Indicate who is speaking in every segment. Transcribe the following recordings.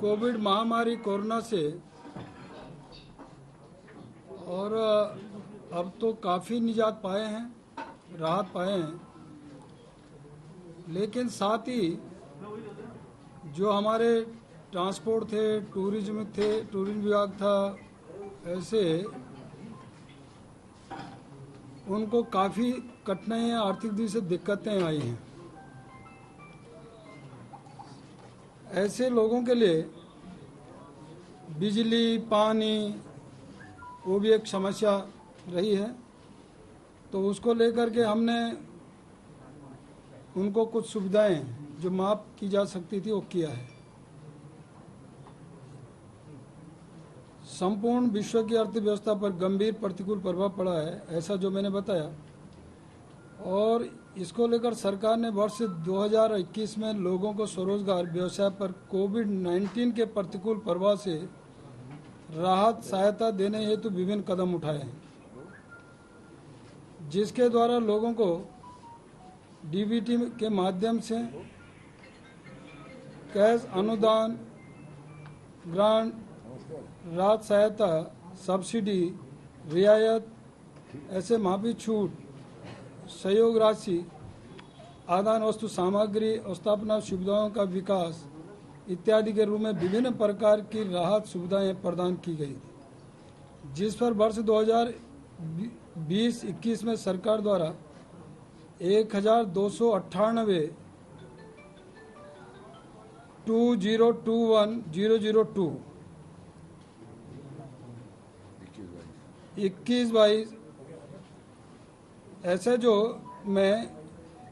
Speaker 1: Covid महामारी corona से और अब तो काफ़ी निजात पाए हैं, राहत पाए हैं, लेकिन साथ ही जो हमारे ट्रांसपोर्ट थे, टूरिज्म विभाग था, ऐसे उनको काफ़ी कठिनाइयाँ आर्थिक दृष्टि से दिक्कतें आई हैं। ऐसे लोगों के लिए बिजली, पानी वो भी एक समस्या रही है, तो उसको लेकर के हमने उनको कुछ सुविधाएं जो माफ की जा सकती थी वो किया है। संपूर्ण विश्व की अर्थव्यवस्था पर गंभीर प्रतिकूल प्रभाव पड़ा है, ऐसा जो मैंने बताया, और इसको लेकर सरकार ने वर्ष 2021 में लोगों को स्वरोजगार व्यवसाय पर कोविड-19 के प्रतिकूल प्रभाव से राहत सहायता देने हेतु विभिन्न कदम उठाए हैं, जिसके द्वारा लोगों को डीबीटी के माध्यम से कैश अनुदान, ग्रांट, राहत सहायता, सब्सिडी, रियायत, ऐसे माफी छूट, सहयोग राशि, आदान वस्तु सामग्री और स्थापना सुविधाओं का विकास इत्यादि के रूप में विभिन्न प्रकार की राहत सुविधाएं प्रदान की गई थी, जिस पर वर्ष 2020-21 में सरकार द्वारा 1298 2021-002 21-22 ऐसे जो में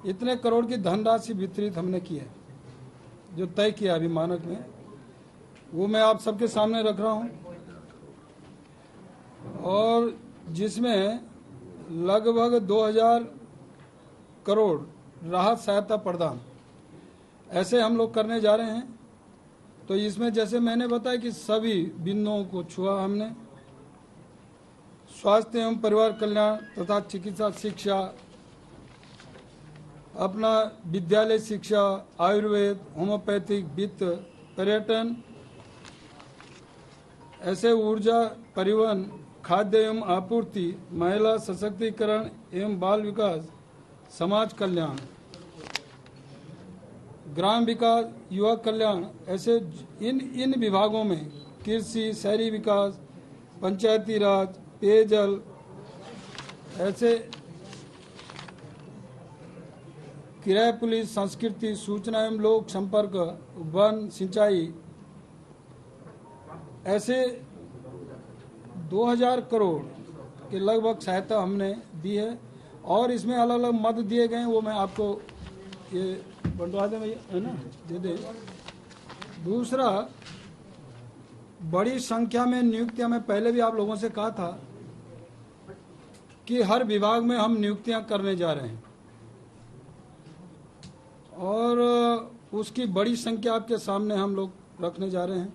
Speaker 1: इतने करोड़ की धनराशि वितरित हमने की है, जो तय किया अभी मानक में, वो मैं आप सबके सामने रख रहा हूं, और जिसमें लगभग 2000 करोड़ राहत सहायता प्रदान ऐसे हम लोग करने जा रहे हैं। तो इसमें जैसे मैंने बताया कि सभी बिंदुओं को छुआ हमने, स्वास्थ्य एवं परिवार कल्याण तथा चिकित्सा शिक्षा, अपना विद्यालय शिक्षा, आयुर्वेद, होम्योपैथिक, वित्त, पर्यटन, ऐसे ऊर्जा, परिवहन, खाद्य एवं आपूर्ति, महिला सशक्तिकरण एवं बाल विकास, समाज कल्याण, ग्राम विकास, युवा कल्याण, ऐसे इन विभागों में कृषि, शहरी विकास, पंचायती राज, पेयजल, ऐसे किराया पुलिस, संस्कृति, सूचना एवं लोक संपर्क, वन, सिंचाई, ऐसे 2000 करोड़ के लगभग सहायता हमने दी है, और इसमें अलग अलग मद दिए गए हैं, वो मैं आपको ये बंटवा दें भैया, है ना, दे दे। दूसरा, बड़ी संख्या में नियुक्तियां, मैं पहले भी आप लोगों से कहा था कि हर विभाग में हम नियुक्तियां करने जा रहे हैं, और उसकी बड़ी संख्या आपके सामने हम लोग रखने जा रहे हैं।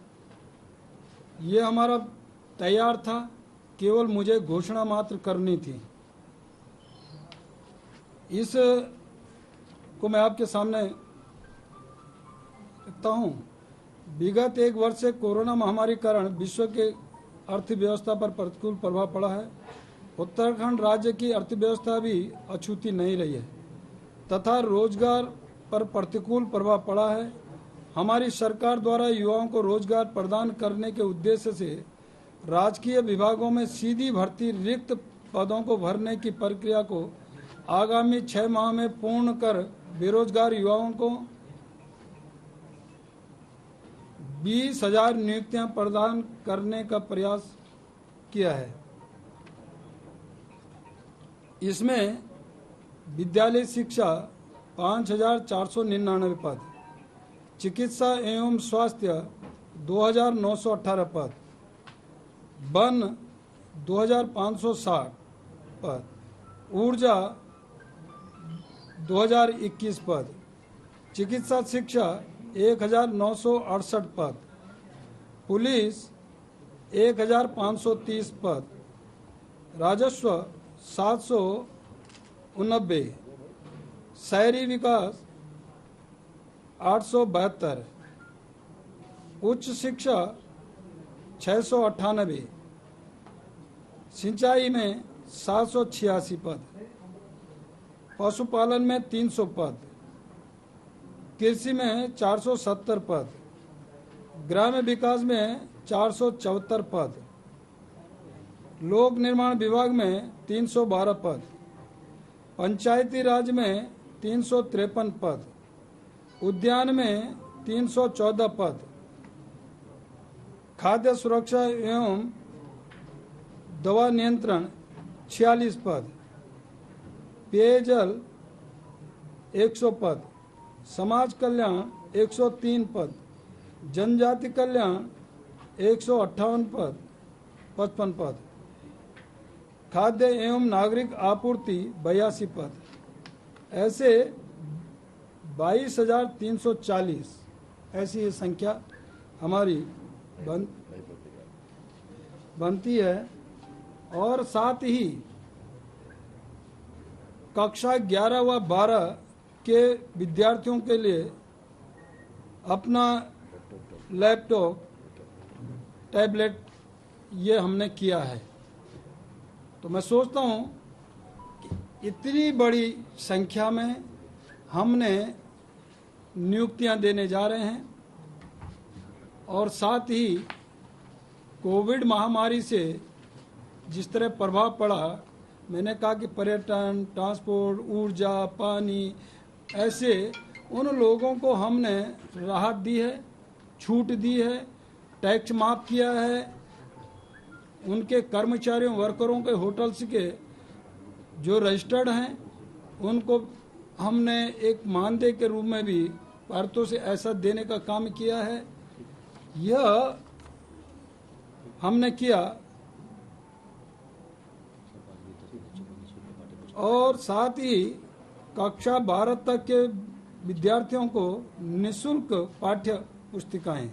Speaker 1: ये हमारा तैयार था, केवल मुझे घोषणा मात्र करनी थी। इस को मैं आपके सामने रखता हूँ। विगत एक वर्ष से कोरोना महामारी कारण विश्व के अर्थव्यवस्था पर प्रतिकूल प्रभाव पड़ा है। उत्तराखंड राज्य की अर्थव्यवस्था भी अछूती नहीं रही है तथा रोजगार पर प्रतिकूल प्रभाव पड़ा है। हमारी सरकार द्वारा युवाओं को रोजगार प्रदान करने के उद्देश्य से राजकीय विभागों में सीधी भर्ती रिक्त पदों को भरने की प्रक्रिया को आगामी 6 माह में पूर्ण कर बेरोजगार युवाओं को 20,000 नियुक्तियां प्रदान करने का प्रयास किया है। इसमें विद्यालय शिक्षा 5,499 पद, चिकित्सा एवं स्वास्थ्य 2,918 पद, वन 2,560 पद, ऊर्जा 2,021 पद, चिकित्सा शिक्षा 1,968 पद, पुलिस 1,530 पद, राजस्व 789, शहरी विकास 872, उच्च शिक्षा 698, सिंचाई में 786 पद, पशुपालन में 300 पद, कृषि में 470 पद, ग्राम्य विकास में 474 पद, लोक निर्माण विभाग में 312 पद, पंचायती राज में 353 पद, उद्यान में 314 पद, खाद्य सुरक्षा एवं दवा नियंत्रण 46 पद, पेयजल 100 पद, समाज कल्याण 103 पद, जनजाति कल्याण 158 पद 55 पद, खाद्य एवं नागरिक आपूर्ति 82 पद, ऐसे 22,340 ऐसी ये संख्या हमारी बनती है। और साथ ही कक्षा 11 व 12 के विद्यार्थियों के लिए अपना लैपटॉप, टैबलेट ये हमने किया है। तो मैं सोचता हूँ कि इतनी बड़ी संख्या में हमने नियुक्तियां देने जा रहे हैं और साथ ही कोविड महामारी से जिस तरह प्रभाव पड़ा, मैंने कहा कि पर्यटन, ट्रांसपोर्ट, ऊर्जा, पानी, ऐसे उन लोगों को हमने राहत दी है, छूट दी है, टैक्स माफ किया है। उनके कर्मचारियों, वर्करों के होटल्स के जो रजिस्टर्ड हैं उनको हमने एक मानदेय के रूप में भी भारतों से ऐसा देने का काम किया है। यह हमने किया और साथ ही कक्षा 12 तक के विद्यार्थियों को निःशुल्क पाठ्य पुस्तिकाएं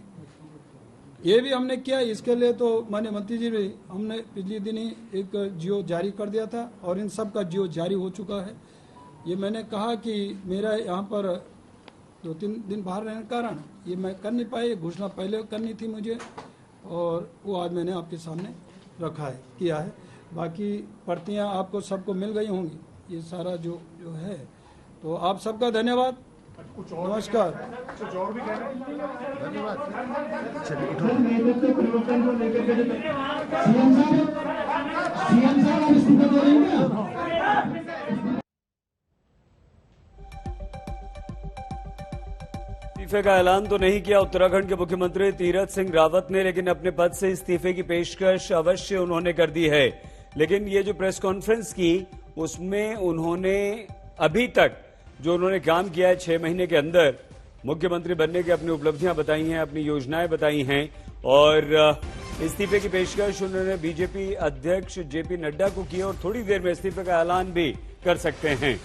Speaker 1: ये भी हमने किया। इसके लिए तो माननीय मंत्री जी भी हमने पिछले दिन ही एक जियो जारी कर दिया था और इन सब का जियो जारी हो चुका है। ये मैंने कहा कि मेरा यहाँ पर 2-3 दिन बाहर रहने के कारण ये मैं कर नहीं पाई, घोषणा पहले करनी थी मुझे और वो आज मैंने आपके सामने रखा है, किया है। बाकी प्रतियाँ आपको सबको मिल गई होंगी, ये सारा जो है। तो आप सबका धन्यवाद, नमस्कार।
Speaker 2: कुछ और भी कहना धन्यवाद।
Speaker 3: इस्तीफे का ऐलान तो नहीं किया उत्तराखंड के मुख्यमंत्री तीरथ सिंह रावत ने, लेकिन अपने पद से इस्तीफे की पेशकश अवश्य उन्होंने कर दी है। लेकिन ये जो प्रेस कॉन्फ्रेंस की उसमें उन्होंने अभी तक जो उन्होंने काम किया है 6 महीने के अंदर, मुख्यमंत्री बनने की अपनी उपलब्धियां बताई हैं, अपनी योजनाएं बताई हैं और इस्तीफे की पेशकश उन्होंने बीजेपी अध्यक्ष जेपी नड्डा को की और थोड़ी देर में इस्तीफे का ऐलान भी कर सकते हैं।